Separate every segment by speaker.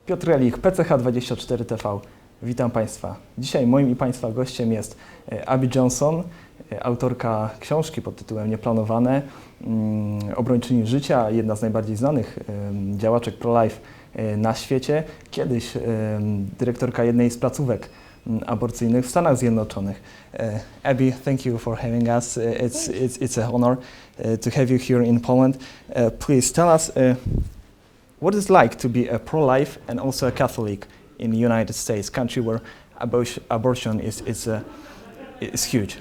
Speaker 1: Piotr Relich, PCh24TV. Witam Państwa. Dzisiaj moim i Państwa gościem jest Abby Johnson, autorka książki pod tytułem Nieplanowane, obrończyni życia, jedna z najbardziej znanych działaczek pro-life na świecie, kiedyś dyrektorka jednej z placówek aborcyjnych w Stanach Zjednoczonych. Abby, thank you for having us. It's a honor to have you here in Poland. Please tell us what it's like to be a pro-life and also a Catholic in the United States, country where abortion is huge.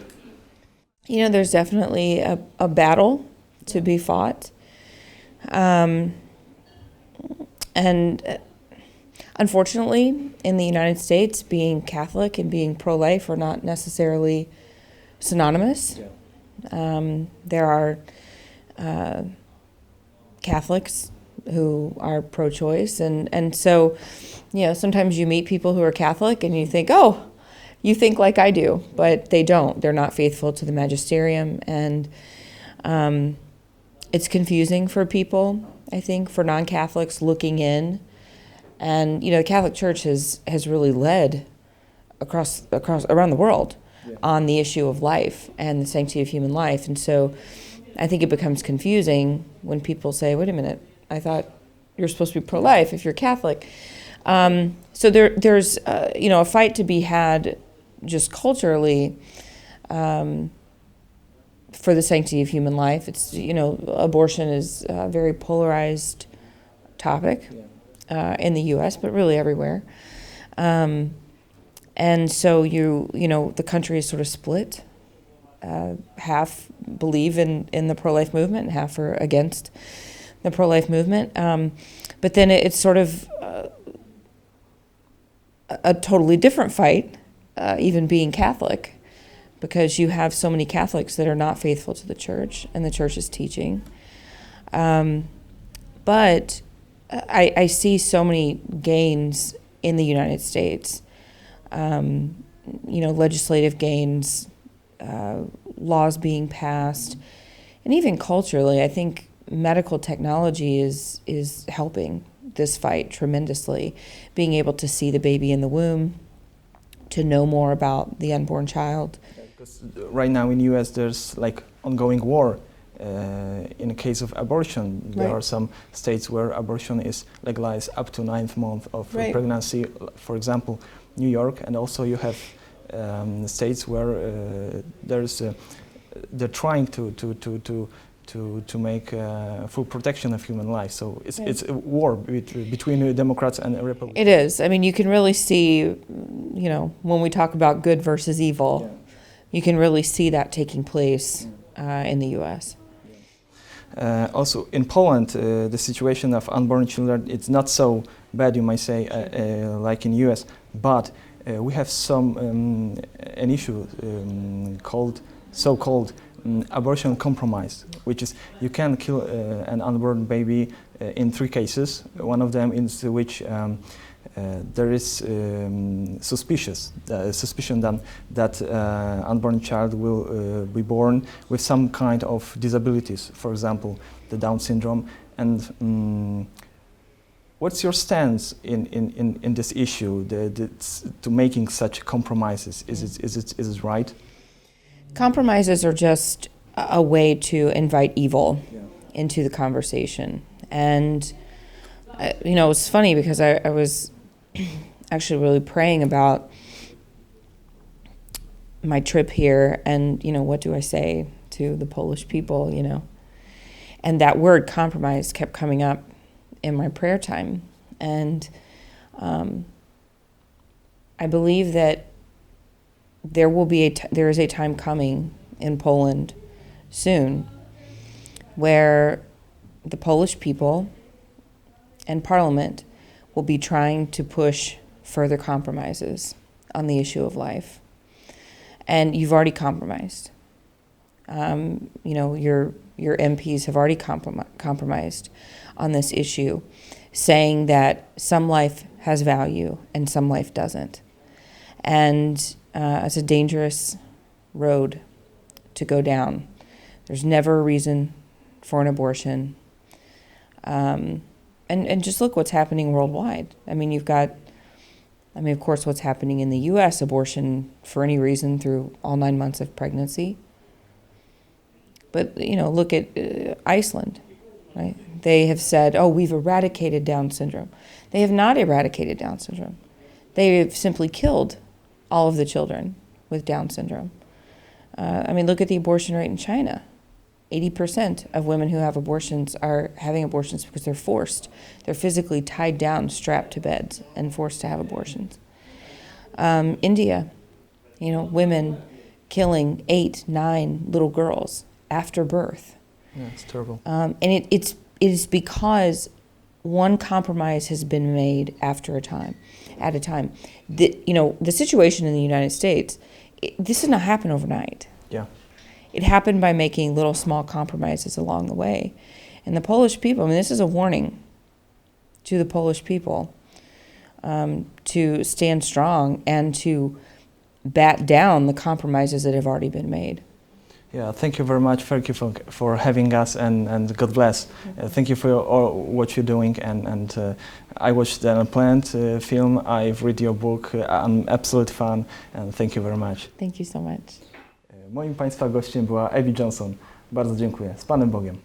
Speaker 2: You know, there's definitely a battle to be fought. And unfortunately, in the United States, being Catholic and being pro-life are not necessarily synonymous. Yeah. There are Catholics who are pro-choice, and so, you know, sometimes you meet people who are Catholic and you think, oh, you think like I do, but they don't. They're not faithful to the magisterium, and it's confusing for people, I think, for non-Catholics looking in. And, you know, the Catholic Church has really led across around the world on the issue of life and the sanctity of human life. And so I think it becomes confusing when people say, wait a minute, I thought you're supposed to be pro-life if you're Catholic. So there's you know, a fight to be had just culturally for the sanctity of human life. It's, you know, abortion is a very polarized topic in the U.S., but really everywhere. And so you know, the country is sort of split. Half believe in the pro-life movement and half are against the pro-life movement. But then it's sort of a totally different fight, even being Catholic, because you have so many Catholics that are not faithful to the church and the church's teaching. But I see so many gains in the United States, you know, legislative gains, laws being passed, and even culturally, I think medical technology is helping this fight tremendously. Being able to see the baby in the womb, to know more about the unborn child.
Speaker 1: Because right now in the U.S. there's like ongoing war in the case of abortion. There are some states where abortion is legalized up to 9th month of pregnancy, for example, New York, and also you have states where they're trying to make full protection of human life. So it's a war between the Democrats and the Republicans.
Speaker 2: It is. I mean, you can really see, you know, when we talk about good versus evil, you can really see that taking place in the U.S.
Speaker 1: Also in Poland, the situation of unborn children, it's not so bad, you might say, like in the U.S., but we have an issue called so-called abortion compromise, which is you can kill an unborn baby in 3 cases. One of them is which there is suspicion that unborn child will be born with some kind of disabilities, for example, the Down syndrome. And what's your stance in this issue, to making such compromises? Is it right?
Speaker 2: Compromises are just a way to invite evil into the conversation. And, you know, it's funny because I was actually really praying about my trip here and, you know, what do I say to the Polish people, you know. And that word compromise kept coming up in my prayer time. And I believe that there is a time coming in Poland soon where the Polish people and Parliament will be trying to push further compromises on the issue of life. And you've already compromised. You know, your MPs have already compromised on this issue, saying that some life has value and some life doesn't. And it's a dangerous road to go down. There's never a reason for an abortion. and just look what's happening worldwide. I mean, of course, what's happening in the U.S., abortion for any reason through all 9 months of pregnancy. But, look at Iceland, right? They have said, oh, we've eradicated Down syndrome. They have not eradicated Down syndrome. They have simply killed all of the children with Down syndrome. Look at the abortion rate in China. 80% of women who have abortions are having abortions because they're forced. They're physically tied down, strapped to beds, and forced to have abortions. India, women killing 8, 9 little girls after birth.
Speaker 1: Yeah, it's terrible.
Speaker 2: And it is because one compromise has been made at a time. The situation in the United States, this did not happen overnight.
Speaker 1: Yeah.
Speaker 2: It happened by making little small compromises along the way. And the Polish people, this is a warning to the Polish people to stand strong and to bat down the compromises that have already been made.
Speaker 1: Yeah, thank you very much. Thank you for having us, and God bless. Thank you for all what you're doing. And I watched the Unplanned film. I've read your book. I'm absolute fan, and thank you very much.
Speaker 2: Thank you so much.
Speaker 1: Moim Państwa gościem była Abby Johnson. Bardzo dziękuję. Z Panem Bogiem.